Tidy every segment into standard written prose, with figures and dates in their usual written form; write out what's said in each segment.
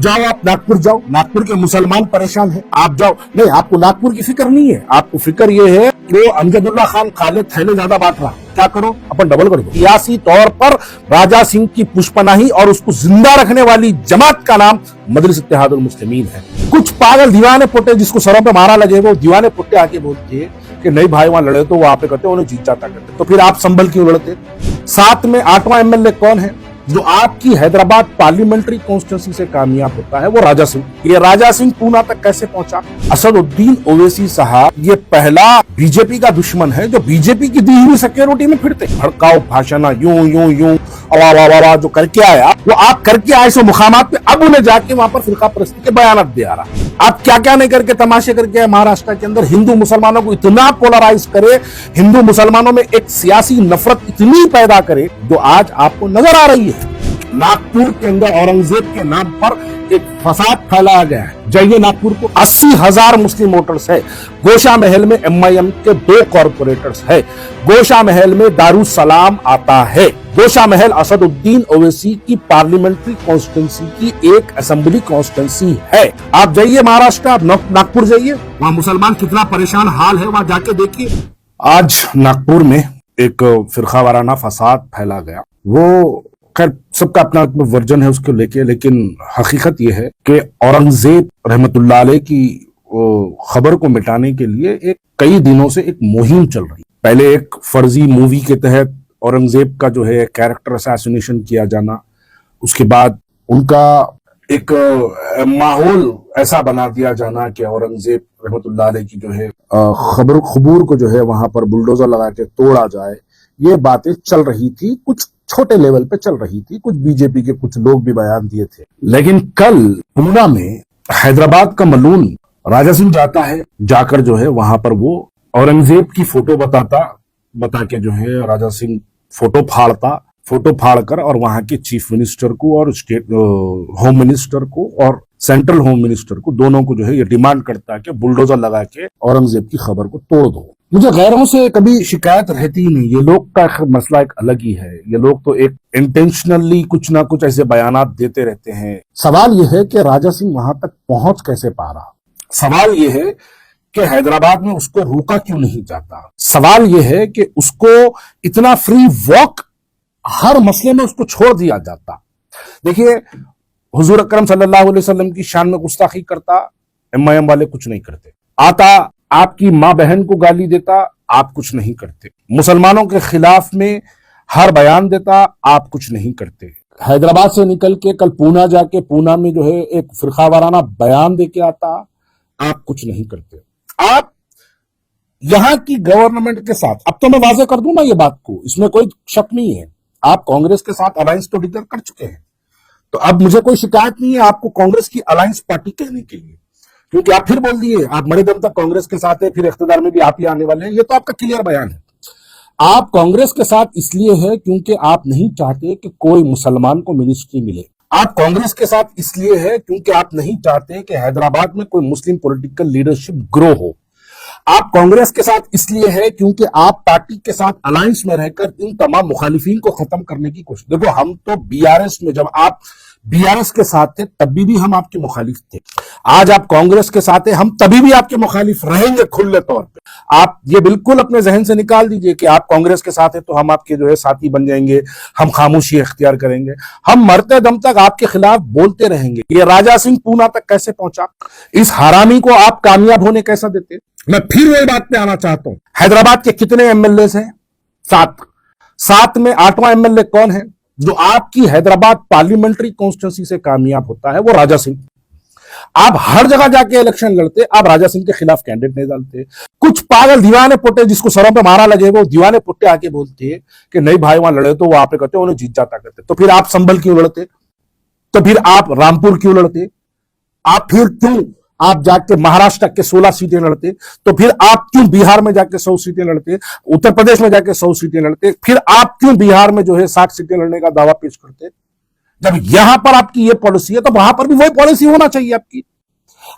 जाओ, आप नागपुर जाओ, नागपुर के मुसलमान परेशान हैं, आप जाओ। नहीं, आपको नागपुर की फिक्र नहीं है, आपको फिक्र ये है कि वो अमजदुल्ला खान खाले थैले ज्यादा बांट रहा है। क्या करो, अपन डबल कर दो। सियासी तौर पर राजा सिंह की पुष्पनाही और उसको जिंदा रखने वाली जमात का नाम मजलिस इत्तेहादुल मुस्लिमीन है। कुछ पागल दीवाने पुट्टे जिसको सरों पे मारा लगे, वो दीवाने पुट्टे आके बोलते हैं कि नहीं भाई वहां लड़े तो वो आप करते, उन्हें जीत जाता करते, तो फिर आप संभल क्यों लड़ते? साथ में 8वां एमएलए कौन है जो आपकी हैदराबाद पार्लियामेंट्री कॉन्स्टिट्यूंसी से कामयाब होता है? वो राजा सिंह। ये राजा सिंह पूना तक कैसे पहुंचा? असदुद्दीन ओवैसी साहब ये पहला बीजेपी का दुश्मन है जो बीजेपी की दी हुई सिक्योरिटी में फिरते, भड़काऊ भाषण यूं यूं यूं अवा जो करके आया, वो आप करके आए सो मुकामात पे, अब उन्हें जाके वहां पर फिरका परस्ती के बयान दे आ रहा। आप क्या क्या नहीं करके तमाशे करके आए महाराष्ट्र के अंदर, हिंदू मुसलमानों को इतना पोलराइज करे, हिंदू मुसलमानों में एक सियासी नफरत इतनी पैदा करे जो आज आपको नजर आ रही है। नागपुर के अंदर औरंगजेब के नाम पर एक फसाद फैलाया गया है। जाइए नागपुर को, 80,000 मुस्लिम वोटर्स है। गोशा महल में एमआईएम के 2 कॉर्पोरेटर्स है। गोशा महल में दारुसलाम आता है। गोशा महल असदुद्दीन ओवैसी की पार्लियामेंट्री कॉन्स्टिट्यूंसी की एक असेंबली कॉन्स्टिट्यूंसी है। आप जाइए महाराष्ट्र, आप नागपुर जाइए, वहां मुसलमान कितना परेशान हाल है, वहां जाके देखिए। आज नागपुर में एक फिरका वाराना फसाद फैला गया। वो खैर सबका अपना वर्जन है उसको लेके, लेकिन हकीकत यह है कि औरंगजेब रहमतुल्लाह अलैह की खबर को मिटाने के लिए एक कई दिनों से एक मुहिम चल रही। पहले एक फर्जी मूवी के तहत औरंगजेब का जो है कैरेक्टर असैसिनेशन किया जाना, उसके बाद उनका एक माहौल ऐसा बना दिया जाना कि औरंगजेब रहमतुल्लाह अलैह की जो है खबर खबूर को जो है वहां पर बुलडोजर लगा के तोड़ा जाए, ये बातें चल रही थी। कुछ छोटे लेवल पे चल रही थी, कुछ बीजेपी के कुछ लोग भी बयान दिए थे। लेकिन कल पूना में हैदराबाद का मलून राजा सिंह जाता है, जाकर जो है वहां पर वो औरंगजेब की फोटो बता के जो है राजा सिंह फोटो फाड़कर और वहां के चीफ मिनिस्टर को और स्टेट होम मिनिस्टर को और सेंट्रल होम मिनिस्टर को, दोनों को जो है ये डिमांड करता है कि बुलडोजर लगा के औरंगजेब की खबर को तोड़ दो। मुझे गैरों से कभी शिकायत रहती ही नहीं, ये लोग का मसला एक अलग ही है। ये लोग तो एक इंटेंशनली कुछ ना कुछ ऐसे बयानात देते रहते हैं। सवाल यह है कि राजा सिंह वहां तक पहुंच कैसे पा रहा? सवाल यह है कि हैदराबाद में उसको रोका क्यों नहीं जाता? सवाल यह है कि उसको इतना फ्री वॉक हर मसले में उसको छोड़ दिया जाता। देखिए, हुजूर अकरम सल्लल्लाहु अलैहि वसल्लम की शान में गुस्ताखी करता, एमआईएम वाले कुछ नहीं करते। आता आपकी मां बहन को गाली देता, आप कुछ नहीं करते। मुसलमानों के खिलाफ में हर बयान देता, आप कुछ नहीं करते। हैदराबाद से निकल के कल पूना जाके पूना में जो है एक फिरका वाराना बयान दे के आता, आप कुछ नहीं करते। आप यहां की गवर्नमेंट के साथ, अब तो मैं वाजे कर दूं ना ये बात को, इसमें कोई शक नहीं है, आप कांग्रेस के साथ अलायंस तो डिक्लेयर कर चुके हैं, तो अब मुझे कोई शिकायत नहीं है आपको कांग्रेस की अलायंस पार्टी कहने के लिए, क्योंकि आप फिर बोल दिए आप मरे दम तक कांग्रेस के साथ है, फिर इख्तियार में भी आप ही आने वाले हैं। ये तो आपका क्लियर बयान है। आप कांग्रेस के साथ इसलिए है क्योंकि आप नहीं चाहते कि कोई मुसलमान को मिनिस्ट्री मिले। आप कांग्रेस के साथ इसलिए है क्योंकि आप नहीं चाहते कि हैदराबाद में कोई मुस्लिम पॉलिटिकल लीडरशिप ग्रो हो। आप कांग्रेस के साथ इसलिए है क्योंकि आप पार्टी के साथ अलायंस में रहकर इन तमाम मुखालिफिन को खत्म करने की कोशिश। देखो, हम तो बीआरएस में, जब आप बीआरएस के साथ थे तभी भी हम आपके मुखालिफ थे। आज आप कांग्रेस के साथ हैं, हम तभी भी आपके मुखालिफ रहेंगे खुले तौर पे। आप ये बिल्कुल अपने जहन से निकाल दीजिए कि आप कांग्रेस के साथ हैं तो हम आपके जो है साथी बन जाएंगे, हम खामोशी इख्तियार करेंगे, हम मरते दम तक आपके खिलाफ बोलते रहेंगे। ये राजा सिंह पूना तक कैसे पहुंचा? इस हरामी को आप कामयाब होने कैसा देते? मैं फिर वही बात पे आना चाहता हूं। हैदराबाद के कितने एमएलए हैं? 7 में 8वां एमएलए कौन है जो आपकी हैदराबाद पार्लियामेंट्री कॉन्स्टिट्यूंसी से कामयाब होता है? वो राजा सिंह। आप हर जगह जाके इलेक्शन लड़ते, आप राजा सिंह के खिलाफ कैंडिडेट नहीं डालते। कुछ पागल दीवाने पुट्टे जिसको सरों पे मारा लगे, वो दीवाने पुट्टे आके बोलते हैं कि नहीं भाई वहां लड़े तो वो आप करते, उन्हें जीत जाता करते, तो फिर आप संभल क्यों लड़ते? तो फिर आप रामपुर क्यों लड़ते? आप जाके महाराष्ट्र के 16 सीटें लड़ते? तो फिर आप क्यों बिहार में जाके 100 सीटें लड़ते? उत्तर प्रदेश में जाके 100 सीटें लड़ते? फिर आप क्यों बिहार में जो है 60 सीटें लड़ने का दावा पेश करते? जब यहां पर आपकी ये पॉलिसी है तो वहां पर भी वही पॉलिसी होना चाहिए आपकी।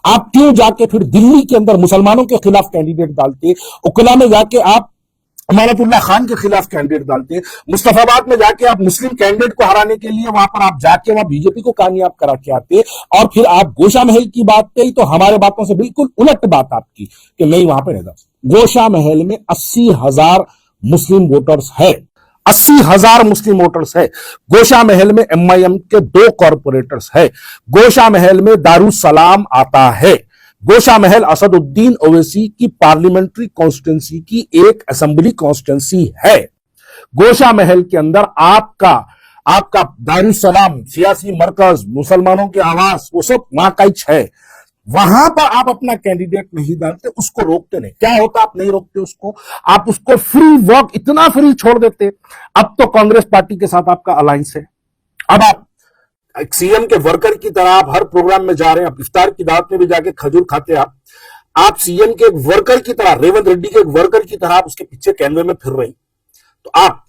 आप क्यों जाके फिर दिल्ली के अंदर मुसलमानों के खिलाफ कैंडिडेट डालते? उकला में जाके आप अमानतुल्लाह खान के खिलाफ कैंडिडेट डालते हैं। मुस्तफाबाद में जाके आप मुस्लिम कैंडिडेट को हराने के लिए वहां पर आप जाके वहां बीजेपी को कामयाब करा के आते, और फिर आप गोशा महल की बात कही तो हमारे बातों से बिल्कुल उलट बात आपकी कि नहीं वहां पर रहता। गोशा महल में 80,000 मुस्लिम वोटर्स है, 80,000 मुस्लिम वोटर्स है। गोशा महल में एमआईएम के 2 कॉर्पोरेटर्स है। गोशा महल में दारुसलाम आता है। गोशा महल असदुद्दीन ओवैसी की पार्लियामेंट्री कॉन्स्टिट्यूंसी की एक असेंबली कॉन्स्टिट्यूंसी है। गोशा महल के अंदर आपका दारुसलाम सियासी मरकज, मुसलमानों के आवास, वो सब वहां का ही है। वहां पर आप अपना कैंडिडेट नहीं डालते, उसको रोकते नहीं। क्या होता, आप नहीं रोकते उसको, आप उसको फ्री वॉक, इतना फ्री छोड़ देते। अब तो कांग्रेस पार्टी के साथ आपका अलायंस है। अब आप सीएम के वर्कर की तरह आप हर प्रोग्राम में जा रहे हैं, आप इफ्तार की दावत में भी जाके खजूर खाते हैं। आप सीएम के एक वर्कर की तरह, रेवंत रेड्डी के एक वर्कर की तरह आप उसके पीछे कैनवे में फिर रही। तो आप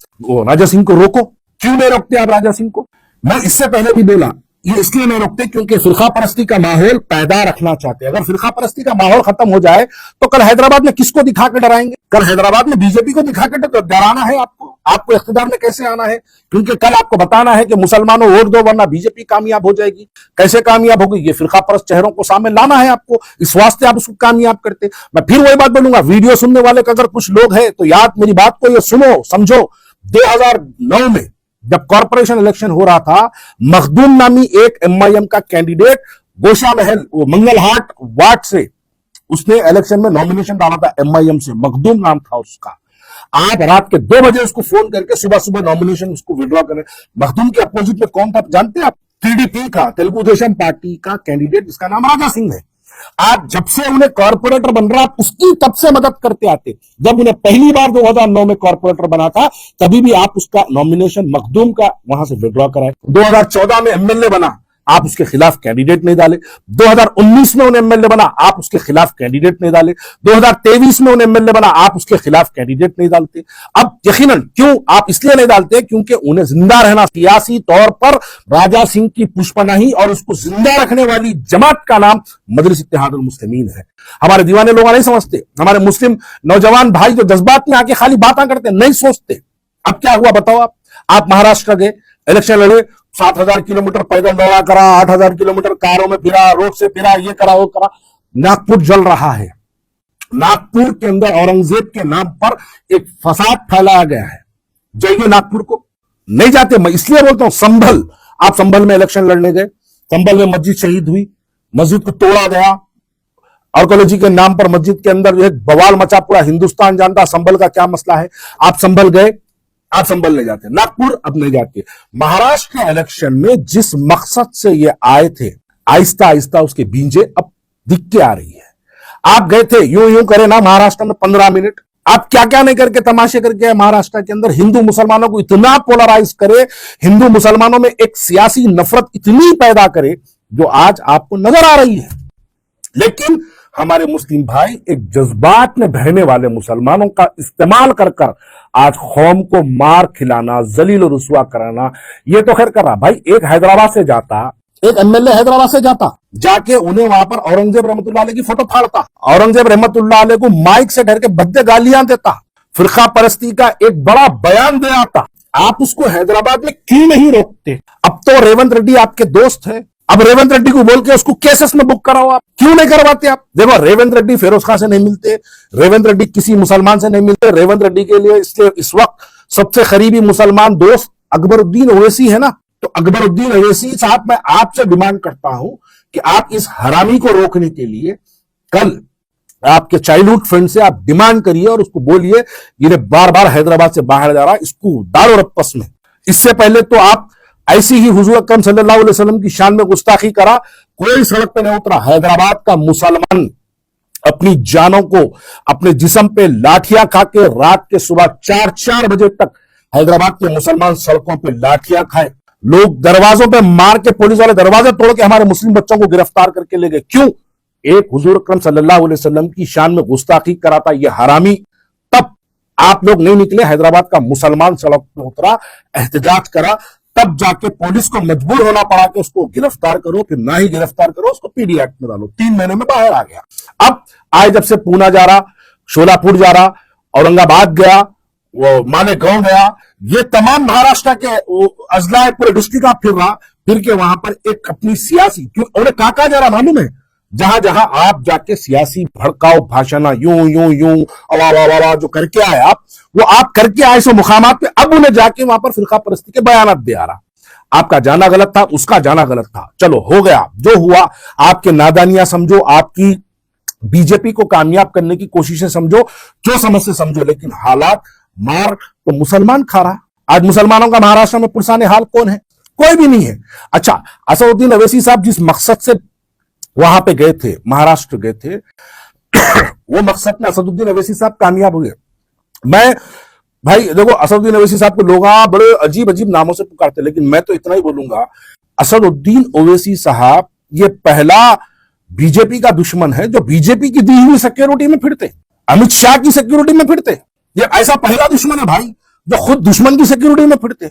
राजा सिंह को रोको, क्यों नहीं रोकते आप राजा सिंह को? मैं इससे पहले भी बोला, ये इसलिए नहीं रोकते क्योंकि फिरका परस्ती का माहौल पैदा रखना चाहते हैं। अगर फिरका परस्ती का माहौल खत्म हो जाए तो कल हैदराबाद में किसको दिखा के डराएंगे? कल हैदराबाद में बीजेपी को दिखा के डराना है आपको इख्तिदार में कैसे आना है? क्योंकि कल आपको बताना है कि मुसलमानों वोट दो वरना बीजेपी कामयाब हो जाएगी। कैसे कामयाब होगी? ये फिरका परस्त चेहरों को सामने लाना है आपको, इस वास्ते आप उसको कामयाब करते। मैं फिर वही बात बोलूंगा, वीडियो सुनने वाले का अगर कुछ लोग हैं तो याद मेरी बात को ये सुनो समझो। 2009 में जब कॉर्पोरेशन इलेक्शन हो रहा था, मखदूम नामी एक एमआईएम का कैंडिडेट गोशा महल मंगलहाट वार्ड से उसने इलेक्शन में नॉमिनेशन डाला था एमआईएम से, मखदूम नाम था उसका। आप रात के 2 बजे उसको फोन करके सुबह सुबह नॉमिनेशन उसको विड्रॉ करें। मखदूम के अपोजिट में कौन था जानते हैं आप? टीडीपी का, तेलुगु देशम पार्टी का कैंडिडेट जिसका नाम राजा सिंह है। आप जब से उन्हें कॉर्पोरेटर बन रहा, उसकी तब से मदद करते आते। जब उन्हें पहली बार 2009 में कॉर्पोरेटर बना था तभी भी आप उसका नॉमिनेशन मखदूम का वहां से विड्रॉ कराए। 2014 में एमएलए बना, आप उसके खिलाफ कैंडिडेट नहीं डाले। 2019 में उन्हें एमएलए बना, आप उसके खिलाफ कैंडिडेट नहीं डाले। 2023 में उन्हें एमएलए बना, आप उसके खिलाफ कैंडिडेट नहीं डालते। अब यकीनन क्यों आप इसलिए नहीं डालते क्योंकि उन्हें जिंदा रहना, सियासी तौर पर राजा सिंह की पुष्पनाही और उसको जिंदा रखने वाली जमात का नाम मजलिस इत्तेहादुल मुस्लिमीन है। हमारे दीवाने लोग नहीं समझते, हमारे मुस्लिम नौजवान भाई जो जज्बात में आके खाली बातें करते नहीं सोचते। अब क्या हुआ बताओ? आप महाराष्ट्र गए, इलेक्शन लड़े, 7,000 किलोमीटर पैदल दौड़ा करा, 8,000 किलोमीटर कारों में फिरा, रोड से फिरा, ये करा वो करा। नागपुर जल रहा है। नागपुर के अंदर औरंगजेब के नाम पर एक फसाद फैलाया गया है। जाइए नागपुर को, नहीं जाते। मैं इसलिए बोलता हूं संभल, आप संभल में इलेक्शन लड़ने गए, संभल में मस्जिद शहीद हुई, मस्जिद को तोड़ा गया, आर्कोलॉजी के नाम पर मस्जिद के अंदर जो है बवाल मचा, पूरा हिंदुस्तान जानता संभल का क्या मसला है। आप संभल गए, आप संभल नहीं जाते। नागपुर अब नहीं जाते। महाराष्ट्र के इलेक्शन में जिस मकसद से ये आए थे, आहिस्ता आहिस्ता उसके बीजें अब दिख के आ रही है। आप गए थे, यूं करे ना महाराष्ट्र में 15 मिनट, आप क्या क्या नहीं करके तमाशे करके महाराष्ट्र के अंदर हिंदू मुसलमानों को इतना पोलराइज करे, हिंदू मुसलमानों में एक सियासी नफरत इतनी पैदा करे जो आज आपको नजर आ रही है। लेकिन हमारे मुस्लिम भाई एक जज्बात में बहने वाले मुसलमानों का इस्तेमाल कर कर आज कौम को मार खिलाना, जलील और रुसवा कराना, ये तो खैर कर रहा। भाई एक हैदराबाद से जाता, एक एमएलए हैदराबाद से जाता, जाके उन्हें वहां पर औरंगजेब रहमतुल्लाह अलैह की फोटो फाड़ता, औरंगजेब रहमतुल्लाह अलैह को माइक से डर के भद्दे गालियां देता, फिरका परस्ती का एक बड़ा बयान दे आता। आप उसको हैदराबाद में क्यों नहीं रोकते? अब तो रेवंत रेड्डी आपके दोस्त है, अब रेवंत रेड्डी को बोल के उसको केसेस में बुक कराओ। आप क्यों नहीं करवाते? आप देखो, रेवंत रेड्डी फिरोज खान से नहीं मिलते, रेवंत रेड्डी किसी मुसलमान से नहीं मिलते। रेवंत रेड्डी के लिए इसलिए इस वक्त सबसे करीबी मुसलमान दोस्त अकबरुद्दीन ओवैसी है ना। तो अकबरुद्दीन ओवैसी साहब, मैं आपसे डिमांड करता हूं कि आप इस हरामी को रोकने के लिए कल आपके चाइल्डहुड फ्रेंड से आप डिमांड करिए और उसको बोलिए ये बार बार हैदराबाद से बाहर जा रहा है, इसको डालो रप्पस में। इससे पहले तो आप ऐसी ही हुजूर अकरम सल्लल्लाहु अलैहि वसल्लम की शान में गुस्ताखी करा, कोई सड़क पे नहीं उतरा। हैदराबाद का मुसलमान अपनी जानों को अपने जिस्म पे लाठियां खा के रात के सुबह 4-4 बजे तक हैदराबाद के मुसलमान सड़कों पे लाठियां खाए, लोग दरवाजों पे मार के, पुलिस वाले दरवाजे तोड़ के हमारे मुस्लिम बच्चों को गिरफ्तार करके ले गए। क्यों? एक हुजूर अकरम सल्लल्लाहु अलैहि वसल्लम की शान में गुस्ताखी कराता ये हरामी। तब आप लोग नहीं निकले, हैदराबाद का मुसलमान सड़क पे उतरा, एहतजाज करा, तब जाके पुलिस को मजबूर होना पड़ा कि उसको गिरफ्तार करो। फिर ना ही गिरफ्तार करो, उसको पीडी एक्ट में डालो। 3 महीने में बाहर आ गया। अब आए जब से पूना जा रहा, शोलापुर जा रहा, औरंगाबाद गया, वो मालेगांव गया, ये तमाम महाराष्ट्र के अजला पूरे डिस्ट्रिक्ट आप फिर रहा, फिर के वहां पर एक अपनी सियासी, क्यों उन्हें कहा जा रहा मालूम है, जहां जहां आप जाके सियासी भड़काऊ भाषण यूं यूं यूं अवा जो करके आए आप, वो आप करके आए सो मुकामात पे, अब उन्हें जाके वहां पर फिरका परस्ती के बयानात दे आ रहा। आपका जाना गलत था, उसका जाना गलत था, चलो हो गया जो हुआ, आपके नादानियां समझो, आपकी बीजेपी को कामयाब करने की कोशिशें समझो, जो समझ से समझो, लेकिन हालात मार तो मुसलमान खा रहा। आज मुसलमानों का महाराष्ट्र में पुरसाने हाल कौन है? कोई भी नहीं है। अच्छा, असदुद्दीन अवैसी साहब जिस मकसद से वहां पे गए थे, महाराष्ट्र गए थे, वो मकसद में असदुद्दीन अवैसी साहब कामयाब हुए। मैं भाई देखो, असदुद्दीन अवैसी साहब को लोग बड़े अजीब अजीब नामों से पुकारते, लेकिन मैं तो इतना ही बोलूंगा, असदुद्दीन ओवैसी साहब ये पहला बीजेपी का दुश्मन है जो बीजेपी की दी हुई सिक्योरिटी में फिरते, अमित शाह की सिक्योरिटी में फिरते। ये ऐसा पहला दुश्मन है भाई जो खुद दुश्मन की सिक्योरिटी में फिरते।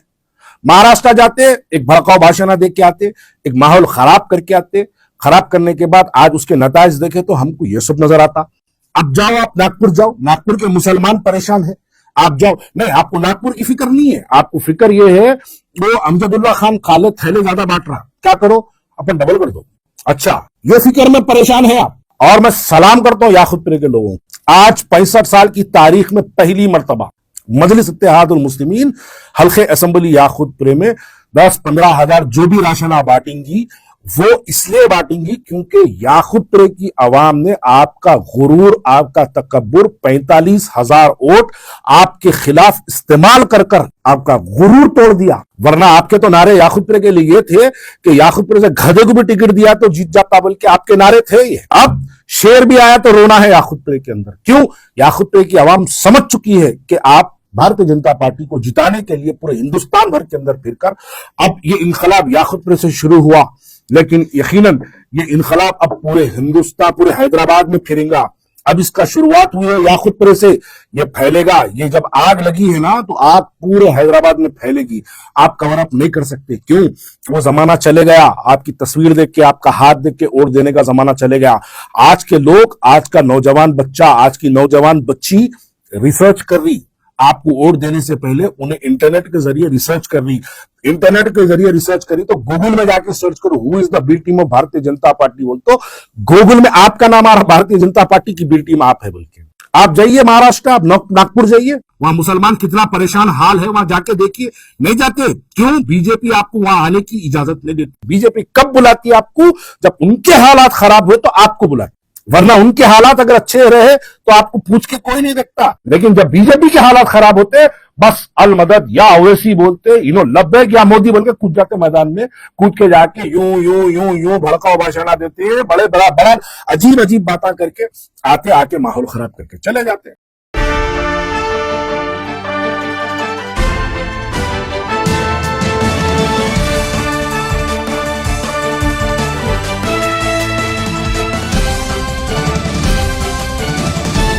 महाराष्ट्र जाते, एक भड़काऊ भाषण दे के आते, एक माहौल खराब करके आते, खराब करने के बाद आज उसके नताइज देखे तो हमको ये सब नजर आता। अब जाओ, आप नागपुर जाओ, नागपुर के मुसलमान परेशान है, आप जाओ। नहीं, आपको नागपुर की फिक्र नहीं है, आपको फिक्र ये है वो अमजदुल्ला खान काले थैले ज्यादा बांट रहा, क्या करो अपन डबल कर दो। अच्छा, ये फिक्र में परेशान है आप। और मैं सलाम करता हूं याकूबपुरे के लोगों को, आज 65 साल की तारीख में पहली मर्तबा मजलिस इत्तेहादुल मुस्लिमीन हल्के असेंबली याकूबपुरे में 10-15 हजार जो भी राशन आप बांटेंगी, वो इसलिए बांटेंगी क्योंकि याकूबपुरे की आवाम ने आपका गुरूर, आपका तकब्बुर, 45,000 वोट आपके खिलाफ इस्तेमाल कर कर आपका गुरूर तोड़ दिया। वरना आपके तो नारे याकूबपुरे के लिए थे कि याकूबपुरे से गधे को भी टिकट दिया तो जीत जाता, बल्कि आपके नारे थे ये। अब शेर भी आया तो रोना है याकूबपुरे के अंदर। क्यों? याकूबपुरे की आवाम समझ चुकी है कि आप भारतीय जनता पार्टी को जिताने के लिए पूरे हिंदुस्तान भर के अंदर फिरकर, अब ये इनकलाब याकूबपुरे से शुरू हुआ, लेकिन यकीनन ये इनकलाब अब पूरे हिंदुस्तान, पूरे हैदराबाद में फिरेगा। अब इसका शुरुआत हुई है याकूबपुरे से, ये फैलेगा। ये जब आग लगी है ना, तो आग पूरे हैदराबाद में फैलेगी। आप कवर अप नहीं कर सकते। क्यों? वो जमाना चले गया, आपकी तस्वीर देख के, आपका हाथ देख के वोट देने का जमाना चले गया। आज के लोग, आज का नौजवान बच्चा, आज की नौजवान बच्ची रिसर्च कर रही, आपको वोट देने से पहले उन्हें इंटरनेट के जरिए रिसर्च करनी। इंटरनेट के जरिए रिसर्च करी तो गूगल में जाके सर्च करो who is the B team of Bharatiya Janata party, बोल तो गूगल में आपका नाम आ रहा, भारतीय जनता पार्टी की बी टीम आप है बोल के। आप जाइए महाराष्ट्र, आप नागपुर जाइए, वहां मुसलमान कितना परेशान हाल है, वहां जाके देखिए। नहीं जाते क्यों? बीजेपी आपको वहां आने की इजाजत नहीं देती। बीजेपी कब बुलाती है आपको? जब उनके हालात खराब हुए तो आपको बुलाती, वरना उनके हालात अगर अच्छे रहे तो आपको पूछ के कोई नहीं देखता। लेकिन जब बीजेपी के हालात खराब होते, बस अल मदद या ओवैसी बोलते, लब्बैक या मोदी बोल के कूद जाते मैदान में, कूद के जाके यूं यूं यूं यूं भड़काऊ भाषण देते, बड़े बड़ा बड़ा अजीब अजीब बातें करके आते, आके माहौल खराब करके चले जाते।